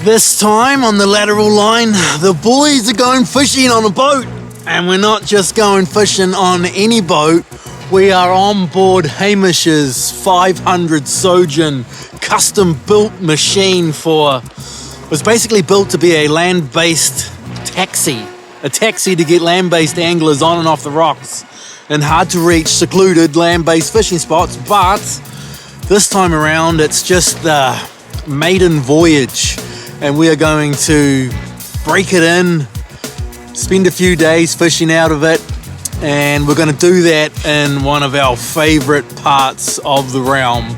This time on the Lateral Line, the boys are going fishing on a boat. And we're not just going fishing on any boat, we are on board Hamish's 500 Sojourn custom-built machine was basically built to be a land-based taxi. A taxi to get land-based anglers on and off the rocks and hard-to-reach, secluded land-based fishing spots. But this time around, it's just the Maiden voyage. And we are going to break it in, spend a few days fishing out of it, and we're going to do that in one of our favorite parts of the realm,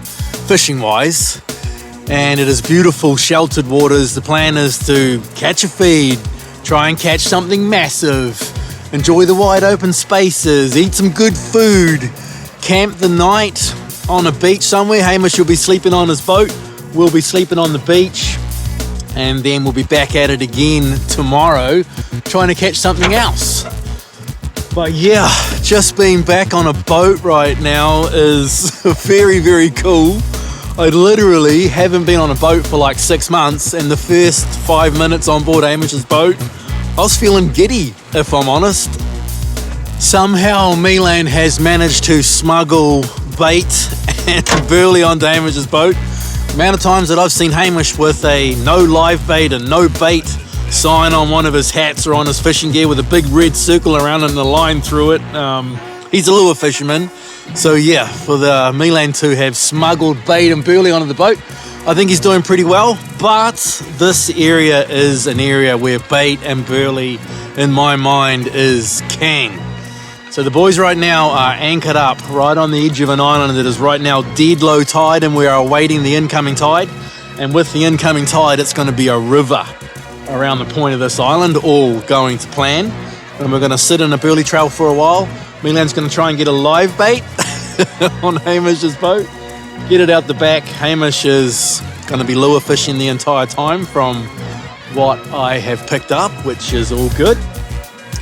fishing-wise. And it is beautiful, sheltered waters. The plan is to catch a feed, try and catch something massive, enjoy the wide open spaces, eat some good food, camp the night on a beach somewhere. Hamish will be sleeping on his boat, we'll be sleeping on the beach. And then we'll be back at it again tomorrow, trying to catch something else. But yeah, just being back on a boat right now is very, very cool. I literally haven't been on a boat for like 6 months, and the first 5 minutes on board Hamish's boat, I was feeling giddy, if I'm honest. Somehow Milan has managed to smuggle bait and burley onto Hamish's boat. The amount of times that I've seen Hamish with a no live bait and no bait sign on one of his hats or on his fishing gear with a big red circle around it and a line through it. He's a lure fisherman. So yeah, for the Milan to have smuggled bait and burley onto the boat, I think he's doing pretty well. But this area is an area where bait and burley, in my mind, is king. So the boys right now are anchored up right on the edge of an island that is right now dead low tide, and we are awaiting the incoming tide. And with the incoming tide, it's going to be a river around the point of this island, all going to plan. And we're going to sit in a burley trail for a while. Milan's going to try and get a live bait on Hamish's boat, get it out the back. Hamish is going to be lure fishing the entire time from what I have picked up, which is all good.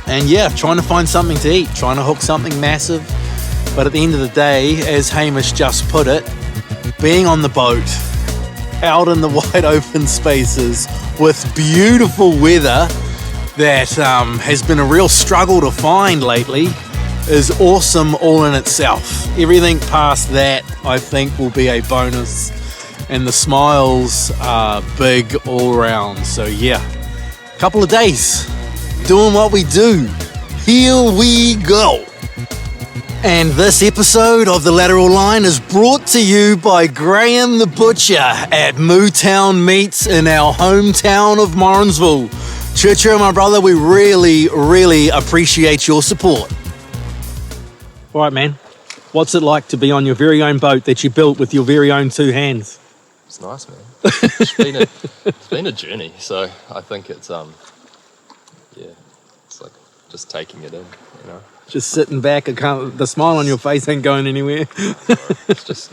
And yeah, trying to find something to eat, trying to hook something massive. But at the end of the day, as Hamish just put it, being on the boat, out in the wide open spaces with beautiful weather that has been a real struggle to find lately is awesome all in itself. Everything past that, I think, will be a bonus. And the smiles are big all around. So yeah, a couple of days doing what we do. Here we go. And this episode of The Lateral Line is brought to you by Graham the Butcher at Mootown Meats in our hometown of Morrinsville. Churcher, my brother, we really, really appreciate your support. All right, man. What's it like to be on your very own boat that you built with your very own 2 hands? It's nice, man. It's been a journey, so I think it's it's like just taking it in, you know. Just sitting back, the smile on your face ain't going anywhere. It's just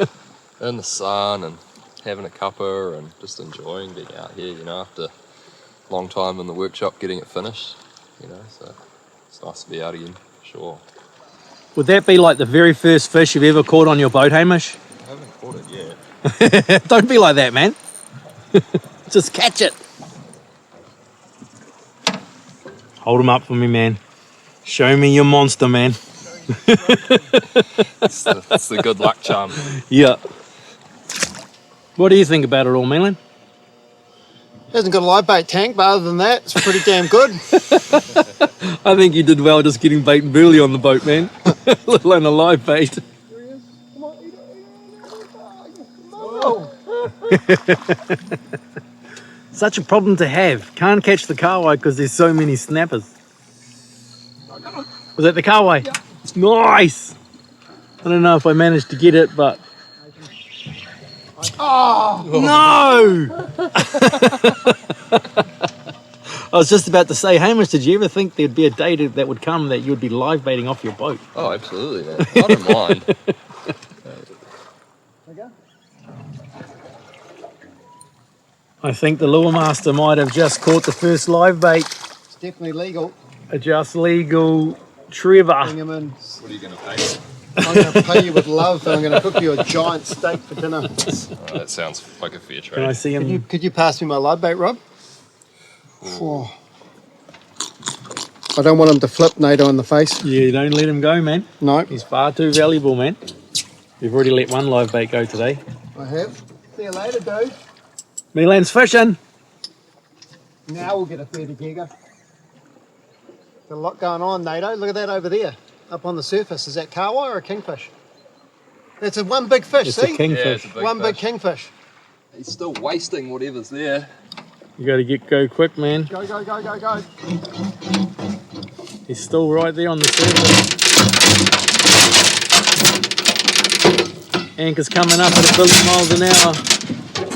in the sun and having a cuppa and just enjoying being out here, you know, after a long time in the workshop getting it finished, you know, so it's nice to be out again, for sure. Would that be like the very first fish you've ever caught on your boat, Hamish? I haven't caught it yet. Don't be like that, man. Just catch it. Hold him up for me, man. Show me your monster, man. It's the good luck charm. Yeah. What do you think about it all, Milan? Hasn't got a live bait tank, but other than that, it's pretty damn good. I think you did well just getting bait and burley on the boat, man. Let alone a live bait. There he is. Come on, eat it. Such a problem to have. Can't catch the carway because there's so many snappers. Was that the carway? Yeah. Nice! I don't know if I managed to get it, but... Oh! No! I was just about to say, Hamish, did you ever think there'd be a day that would come that you would be live baiting off your boat? Oh, absolutely, man. I don't mind. I think the lure master might have just caught the first live bait. It's definitely legal. A just legal Trevor. Bring him in. What are you going to pay? I'm going to pay you with love, and I'm going to cook you a giant steak for dinner. That sounds like a fair Can I trade. see him? Could you pass me my live bait, Rob? Oh. I don't want him to flip NATO in the face. Yeah, don't let him go, man. No. He's far too valuable, man. We've already let one live bait go today. I have. See you later, dude. Milan's fishing. Now we'll get a 30 gigger. Got a lot going on, NATO. Look at that over there, up on the surface. Is that carwai or a kingfish? That's a one big fish, It's see? a kingfish. Yeah, it's a big One big fish. kingfish. He's still wasting whatever's there. You got to go quick, man. Go, go, go, go, go. He's still right there on the surface. Anchor's coming up at 1 billion miles an hour.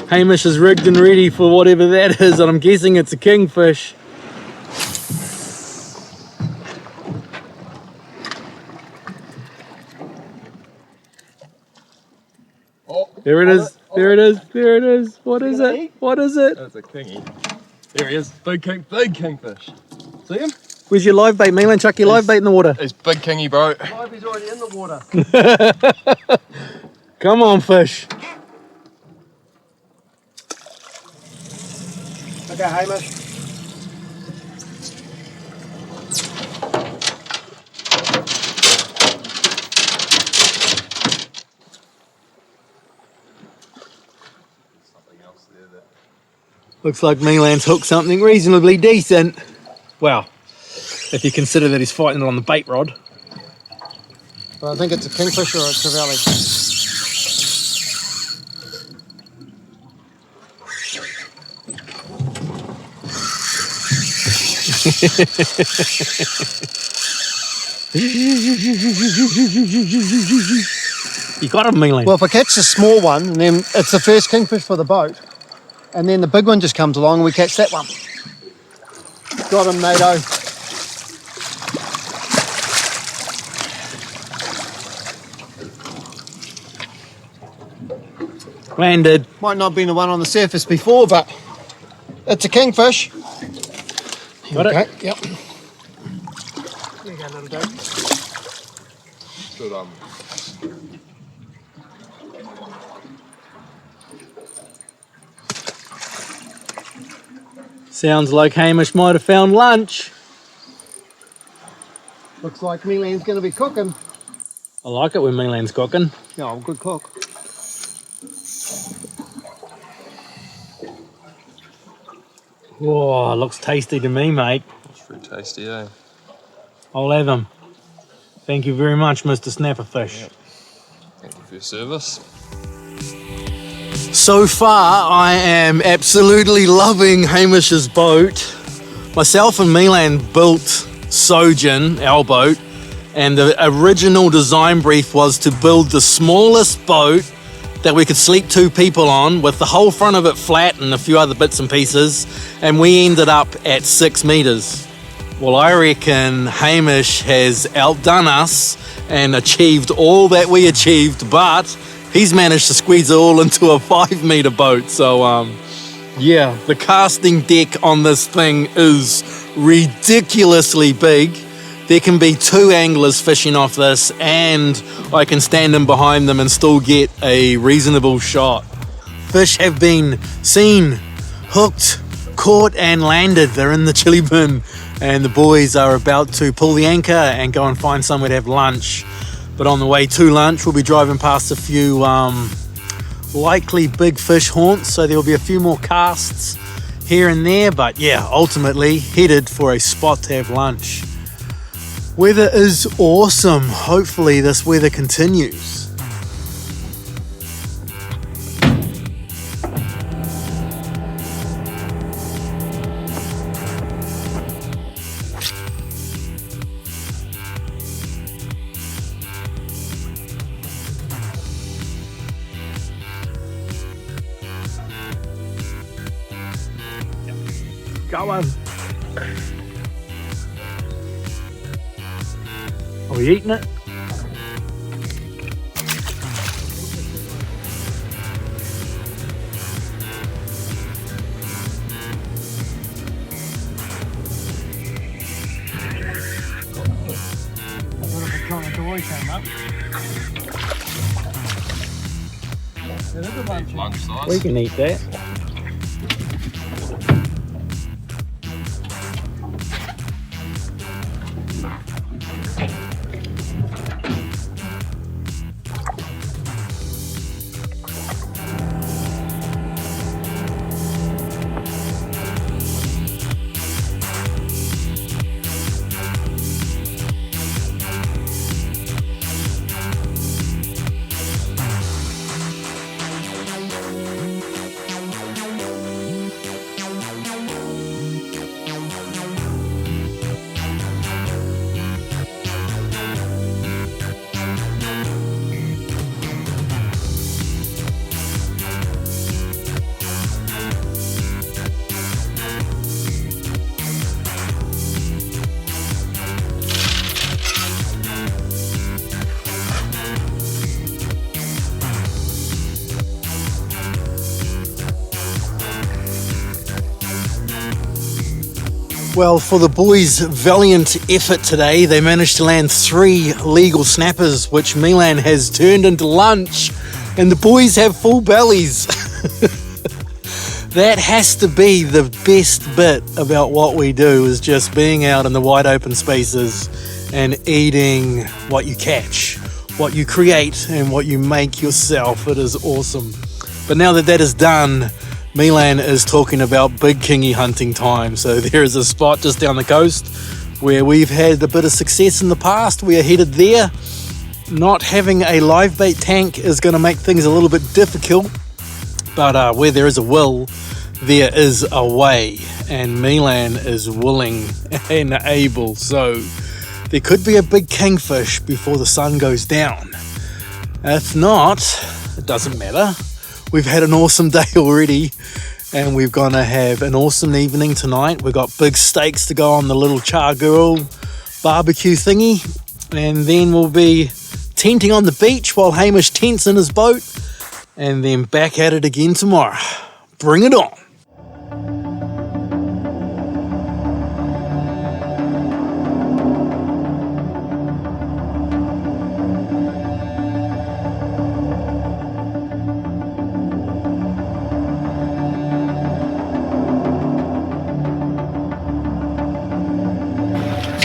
Hamish is rigged and ready for whatever that is, and I'm guessing it's a kingfish. Oh, There it is. There it is. There it is. What is gonna it? eat? What is it? that's a kingy. There he is. Big kingfish. See him? Where's your live bait, Milan? Chuck your live bait in the water. He's big kingy, bro. He's already in the water. Come on, fish. Okay, Hamish. Something else there that Looks like Milan's hooked something reasonably decent. Well, if you consider that he's fighting it on the bait rod. Well, I think it's a kingfish or a trevally. You got him, Milan. Well, if I catch the small one, and then it's the first kingfish for the boat, and then the big one just comes along and we catch that one. Got him, NATO. Landed. Might not have been the one on the surface before, but it's a kingfish. Got it? Okay, yep. There you go, little dude. should Sounds like Hamish might have found lunch. Looks like Milan's going to be cooking. I like it when Milan's cooking. Oh, good cook. Whoa, looks tasty to me, mate. It's pretty tasty, eh? I'll have him. Thank you very much, Mr. Snapperfish. Yep. Thank you for your service. So far, I am absolutely loving Hamish's boat. Myself and Milan built Sojourn, our boat, and the original design brief was to build the smallest boat that we could sleep 2 people on, with the whole front of it flat and a few other bits and pieces, and we ended up at 6 meters. Well, I reckon Hamish has outdone us and achieved all that we achieved, but he's managed to squeeze it all into a 5 meter boat. So, yeah, the casting deck on this thing is ridiculously big. There can be 2 anglers fishing off this, and I can stand in behind them and still get a reasonable shot. Fish have been seen, hooked, caught, and landed. They're in the chili bin, and the boys are about to pull the anchor and go and find somewhere to have lunch. But on the way to lunch, we'll be driving past a few likely big fish haunts, so there will be a few more casts here and there, but yeah, ultimately headed for a spot to have lunch. Weather is awesome. Hopefully this weather continues. Go on. Are we eating it? Lunch size. We can eat that. Well, for the boys' valiant effort today, they managed to land 3 legal snappers, which Milan has turned into lunch, and the boys have full bellies. That has to be the best bit about what we do, is just being out in the wide open spaces and eating what you catch, what you create, and what you make yourself. It is awesome. But now that that is done, Milan is talking about big kingy hunting time. So there is a spot just down the coast where we've had a bit of success in the past. We are headed there. Not having a live bait tank is going to make things a little bit difficult, but where there is a will, there is a way, and Milan is willing and able. So there could be a big kingfish before the sun goes down. If not, it doesn't matter. We've had an awesome day already, and we're going to have an awesome evening tonight. We've got big steaks to go on the little char girl barbecue thingy, and then we'll be tenting on the beach while Hamish tents in his boat, and then back at it again tomorrow. Bring it on.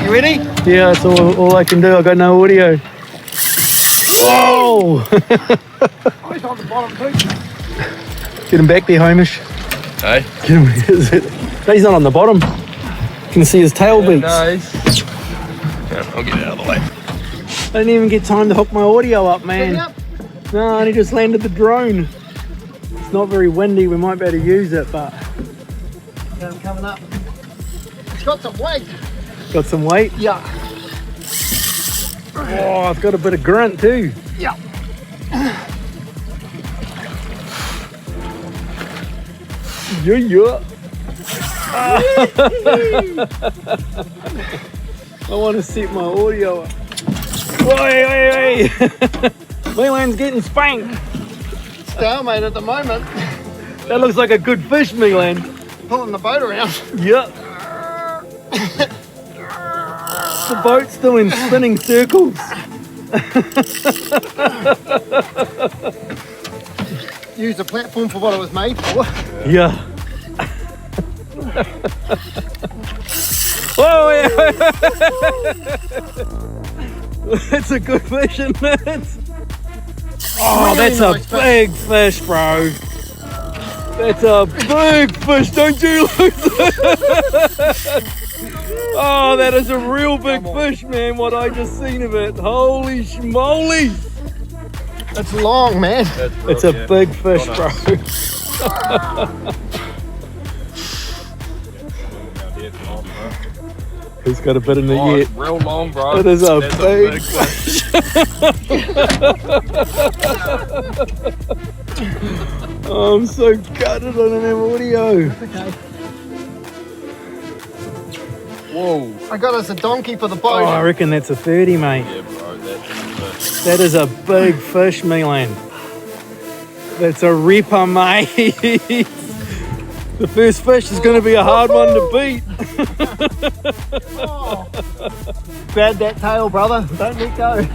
You ready? Yeah, that's all I can do. I got no audio. Whoa! Oh, he's on the bottom too. Get him back there, Hamish. Hey? Get him. No, he's not on the bottom. You can see his tail beats. Yeah, I'll get out of the way. I didn't even get time to hook my audio up, man. No, I only just landed the drone. It's not very windy. We might be able to use it, but Got him coming up. It's got some weight. got some weight. Yeah. Oh, I've got a bit of grunt too. Yeah. Yeah. I want to set my audio up. Wait. Milan's getting spanked. Stalemate at the moment. That looks like a good fish, Milan. Pulling the boat around. Yep. The boat's still in spinning circles. Use the platform for what it was made for. Yeah. Whoa, yeah. That's a good fish, isn't it? Oh, that's a big fish, bro. That's a big fish, don't you lose it? Oh, that is a real big fish, man, what I just seen of it. Holy schmoly. It's long, man. It's a big fish, bro. He's got a bit in the yet. Real long, bro. It is a big fish. Oh, I'm so gutted I don't have audio. Okay. Whoa. I got us a donkey for the boat. Oh, I reckon that's a 30, mate. Yeah, bro, that's That is a big fish, Milan. That's a ripper, mate. The first fish is going to be a hard one to beat. Oh. Grab that tail, brother. Don't let go.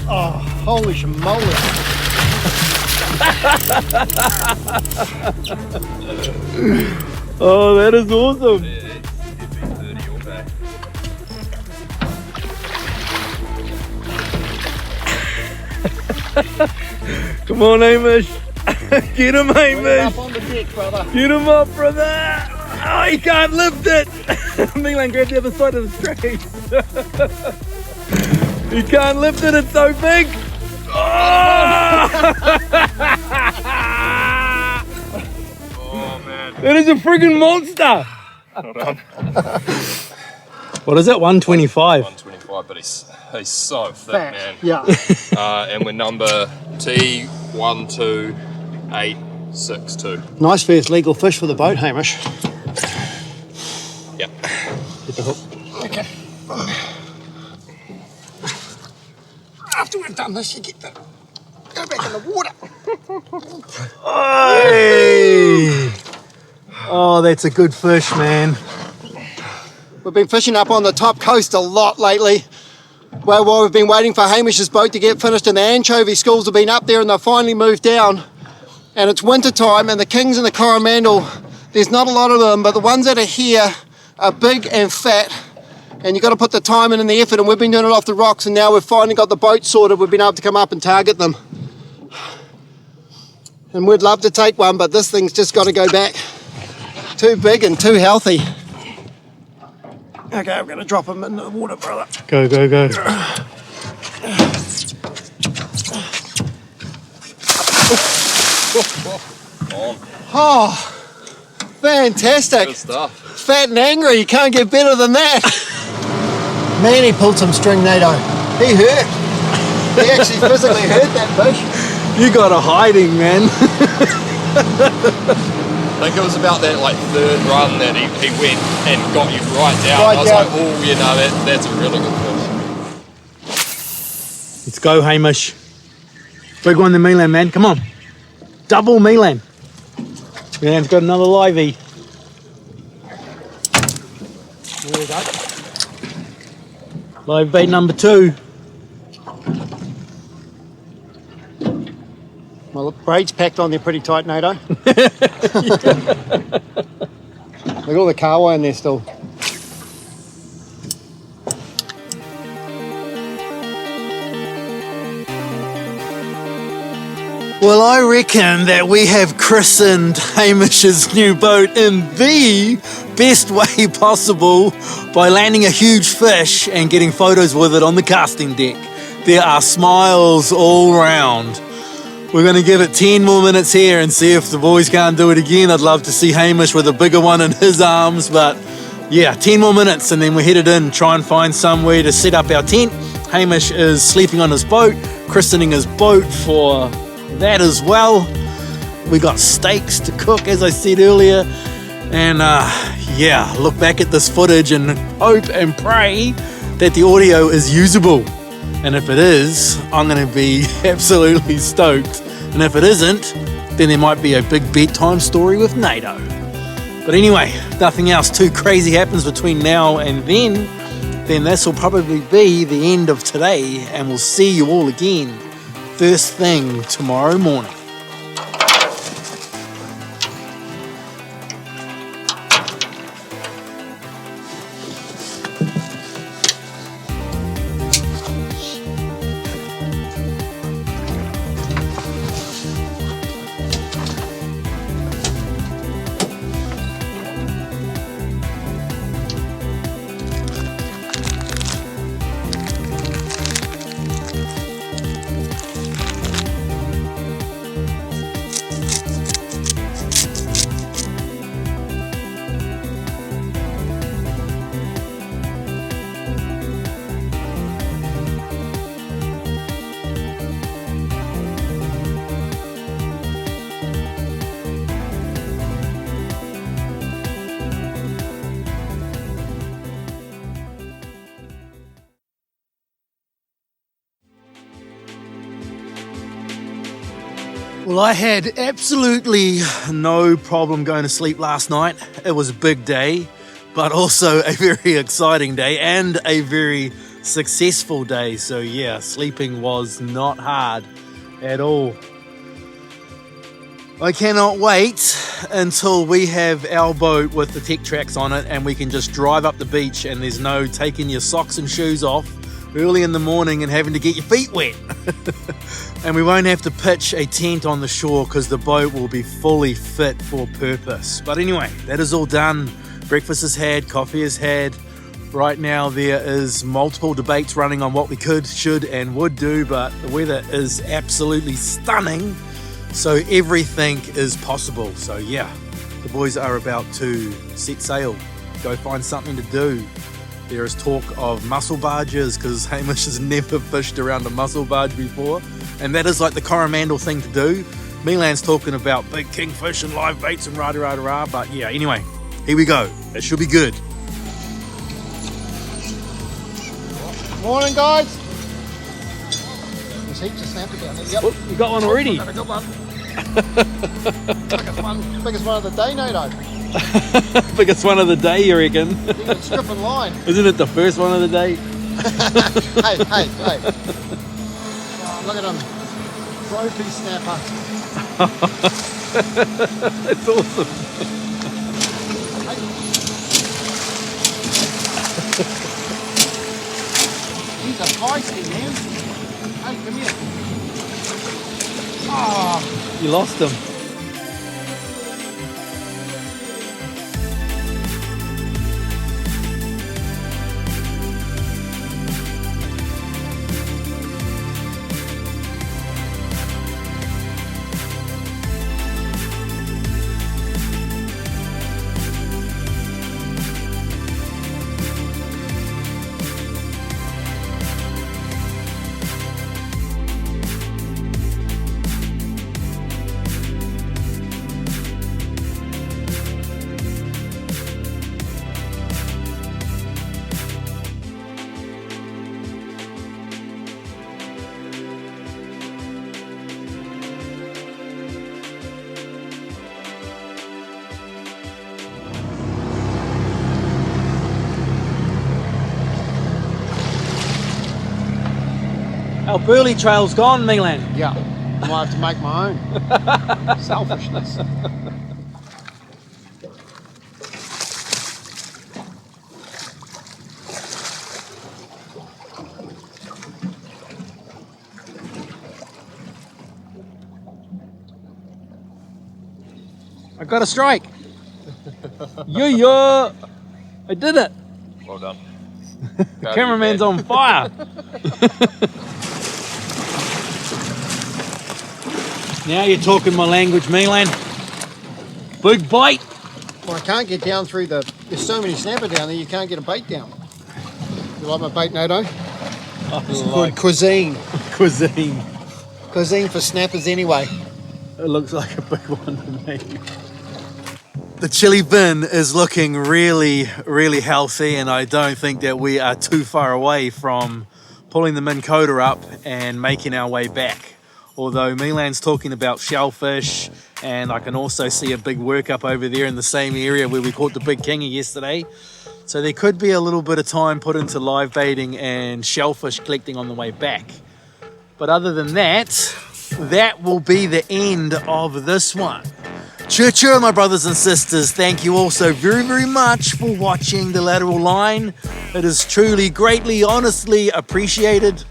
Oh, holy schmoly. Oh, that is awesome. it's 30 all day. Come on, Hamish. Get him, Bring it Hamish. up on the deck, brother. Get him up, brother. Oh, he can't lift it. Milan, grab the other side of the trace. He can't lift it. It's so big. Oh, Oh, man. that is a friggin' monster. Hold on. What is it? 125. 125, but he's so thick, Fat. man. Yeah. And we're number T12862. Nice first legal fish for the boat, Hamish. Yep. Get the hook. Okay. After we've done this, you get the go back in the water. Hey. Oh, that's a good fish, man. We've been fishing up on the top coast a lot lately. While we've been waiting for Hamish's boat to get finished, and the anchovy schools have been up there and they've finally moved down. And it's winter time, and the kings and the coromandel, there's not a lot of them, but the ones that are here are big and fat, and you've got to put the time in and the effort, and we've been doing it off the rocks, and now we've finally got the boat sorted. We've been able to come up and target them. And we'd love to take one, but this thing's just got to go back. Too big and too healthy. Okay, I'm going to drop him in the water, brother. Go, go, go. Oh, fantastic. Good stuff. Fat and angry, you can't get better than that. Man, he pulled some string, Nato. He hurt. He actually physically hurt that fish. You got a hiding, man. I think it was about that like third run that he went and got you right down. Right I was down. like, oh, you know, that's a really good fish. Let's go, Hamish. Big one, the Milan, man. Come on. Double Milan. Milan's got another livey. There we go. Live bait number 2. Well, the braid's packed on there pretty tight, Nato. Look at all the kawa in there still. Well, I reckon that we have christened Hamish's new boat in the best way possible by landing a huge fish and getting photos with it on the casting deck. There are smiles all round. We're going to give it 10 more minutes here and see if the boys can't do it again. I'd love to see Hamish with a bigger one in his arms, but yeah, 10 more minutes and then we're headed in, try and find somewhere to set up our tent. Hamish is sleeping on his boat, christening his boat for that as well. We got steaks to cook, as I said earlier, and yeah, look back at this footage and hope and pray that the audio is usable. And if it is, I'm going to be absolutely stoked. And if it isn't, then there might be a big bedtime story with Nato. But anyway, nothing else too crazy happens between now and then this will probably be the end of today, and we'll see you all again first thing tomorrow morning. Well, I had absolutely no problem going to sleep last night. It was a big day, but also a very exciting day and a very successful day. So yeah, sleeping was not hard at all. I cannot wait until we have our boat with the tech tracks on it and we can just drive up the beach and there's no taking your socks and shoes off early in the morning and having to get your feet wet. And we won't have to pitch a tent on the shore because the boat will be fully fit for purpose. But anyway, that is all done. Breakfast is had, coffee is had. Right now there is multiple debates running on what we could, should and would do, but the weather is absolutely stunning. So everything is possible. So yeah, the boys are about to set sail, go find something to do. There is talk of mussel barges because Hamish has never fished around a mussel barge before. And that is like the Coromandel thing to do. Milan's talking about big kingfish and live baits and rah-rah-rah. But yeah, anyway, here we go. It should be good. Morning, guys. There's heaps of snapper down there. Yep. Oh, you got one already? Got a good one. Biggest one of the day, Nato. Biggest one of the day, you reckon? Yeah, stripping line. Isn't it the first one of the day? Hey. Oh, look at him. Trophy snapper. That's awesome. Hey. He's a feisty man. Hey, come here. Oh, You lost him. Our burley trail's gone, Milan. yeah. I might have to make my own. Selfishness. I got a strike. Yeah. I did it. Well done. The cameraman's on fire. Now you're talking my language, Milan. Big bite. Well, I can't get down through the... There's so many snapper down there, you can't get a bait down. You like my bait, Nato? It's called cuisine. Cuisine. Cuisine for snappers anyway. It looks like a big one to me. The chili bin is looking really, really healthy, and I don't think that we are too far away from pulling the Minn Kota up and making our way back. Although Milan's talking about shellfish, and I can also see a big workup over there in the same area where we caught the big kingy yesterday. So there could be a little bit of time put into live baiting and shellfish collecting on the way back. But other than that, that will be the end of this one. Cheer, my brothers and sisters. Thank you all so very, very much for watching the Lateral Line. It is truly, greatly, honestly appreciated.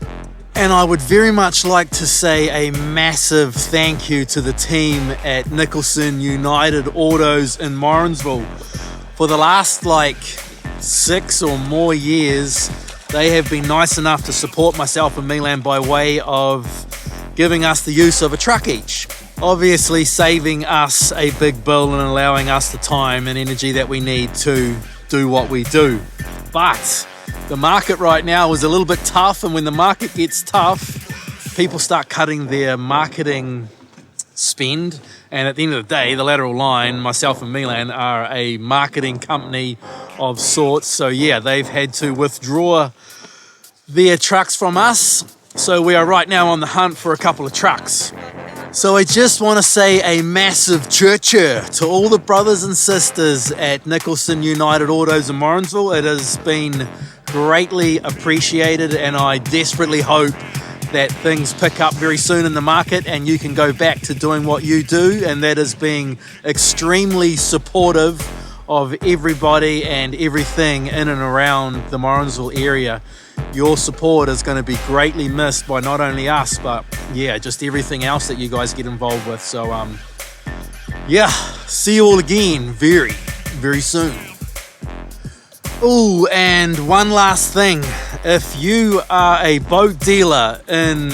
And I would very much like to say a massive thank you to the team at Nicholson United Autos in Morrinsville. For the last 6 or more years, they have been nice enough to support myself and Milan by way of giving us the use of a truck each. Obviously saving us a big bill and allowing us the time and energy that we need to do what we do. But the market right now is a little bit tough, and when the market gets tough, people start cutting their marketing spend. And at the end of the day, the Lateral Line, myself and Milan, are a marketing company of sorts. So yeah, they've had to withdraw their trucks from us. So we are right now on the hunt for a couple of trucks. So I just want to say a massive cheer to all the brothers and sisters at Nicholson United Autos in Morrinsville. It has been greatly appreciated, and I desperately hope that things pick up very soon in the market and you can go back to doing what you do, and that is being extremely supportive of everybody and everything in and around the Morrinsville area. Your support is going to be greatly missed by not only us, but yeah, just everything else that you guys get involved with. So yeah, see you all again very, very soon. Oh, and one last thing. If you are a boat dealer in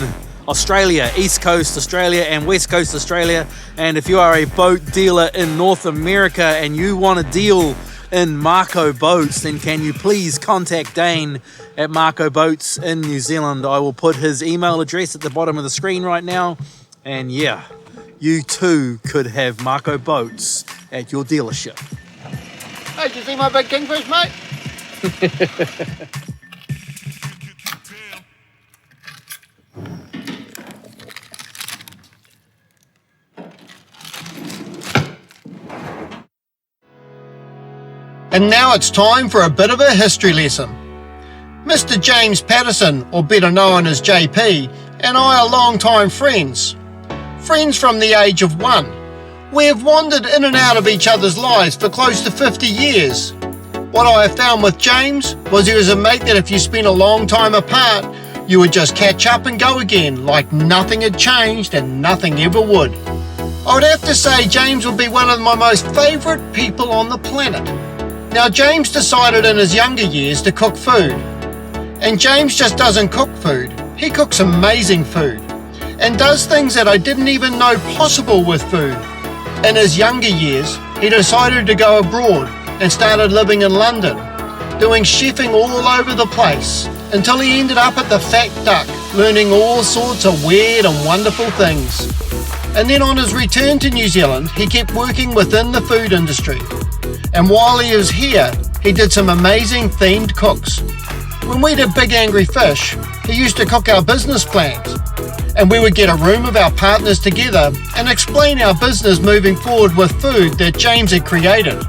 Australia, East Coast Australia and West Coast Australia, and if you are a boat dealer in North America and you want to deal in Marco Boats, then can you please contact Dane at Marco Boats in New Zealand. I will put his email address at the bottom of the screen right now, and yeah, you too could have Marco Boats at your dealership. Hey, did you see my big kingfish, mate? And now it's time for a bit of a history lesson. Mr. James Patterson, or better known as JP, and I are long-time friends. Friends from the age of 1. We have wandered in and out of each other's lives for close to 50 years. What I have found with James was he was a mate that if you spent a long time apart, you would just catch up and go again like nothing had changed and nothing ever would. I would have to say James would be one of my most favourite people on the planet. Now James decided in his younger years to cook food. And James just doesn't cook food, he cooks amazing food. And does things that I didn't even know possible with food. In his younger years, he decided to go abroad and started living in London, doing chefing all over the place, until he ended up at the Fat Duck, learning all sorts of weird and wonderful things. And then on his return to New Zealand, he kept working within the food industry. And while he was here, he did some amazing themed cooks. When we did Big Angry Fish, he used to cook our business plans. And we would get a room of our partners together and explain our business moving forward with food that James had created.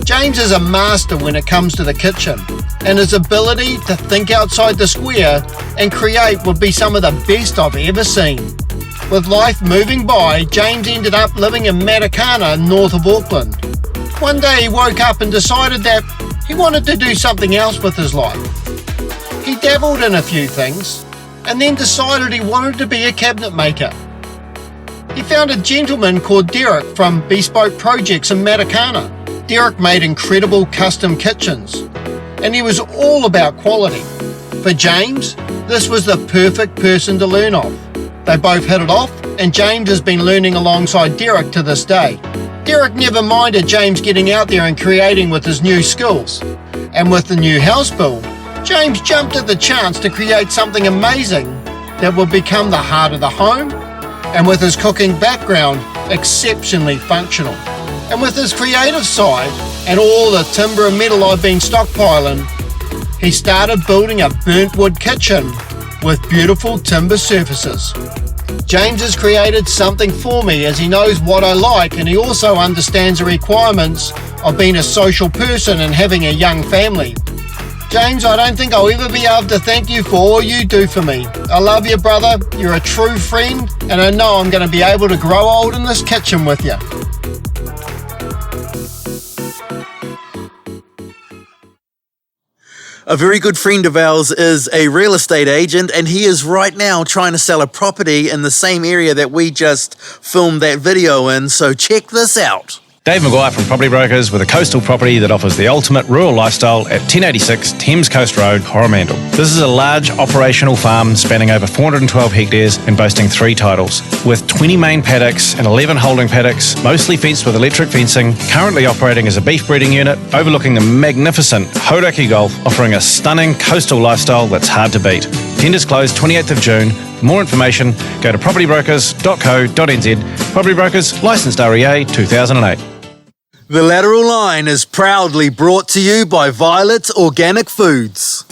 James is a master when it comes to the kitchen, and his ability to think outside the square and create would be some of the best I've ever seen. With life moving by, James ended up living in Matakana, north of Auckland. One day he woke up and decided that he wanted to do something else with his life. He dabbled in a few things, and then decided he wanted to be a cabinet maker. He found a gentleman called Derek from Bespoke Projects in Matakana. Derek made incredible custom kitchens, and he was all about quality. For James, this was the perfect person to learn off. They both hit it off, and James has been learning alongside Derek to this day. Derek never minded James getting out there and creating with his new skills. And with the new house build, James jumped at the chance to create something amazing that would become the heart of the home, and with his cooking background, exceptionally functional. And with his creative side and all the timber and metal I've been stockpiling, he started building a burnt wood kitchen with beautiful timber surfaces. James has created something for me as he knows what I like, and he also understands the requirements of being a social person and having a young family. James, I don't think I'll ever be able to thank you for all you do for me. I love you, brother. You're a true friend, and I know I'm going to be able to grow old in this kitchen with you. A very good friend of ours is a real estate agent, and he is right now trying to sell a property in the same area that we just filmed that video in, so check this out. Dave Maguire from Property Brokers with a coastal property that offers the ultimate rural lifestyle at 1086 Thames Coast Road, Coromandel. This is a large operational farm spanning over 412 hectares and boasting 3 titles. With 20 main paddocks and 11 holding paddocks, mostly fenced with electric fencing, currently operating as a beef breeding unit, overlooking the magnificent Hauraki Gulf, offering a stunning coastal lifestyle that's hard to beat. Tenders close 28th of June. For more information, go to propertybrokers.co.nz. Property Brokers, licensed REA 2008. The Lateral Line is proudly brought to you by Violet Organic Foods.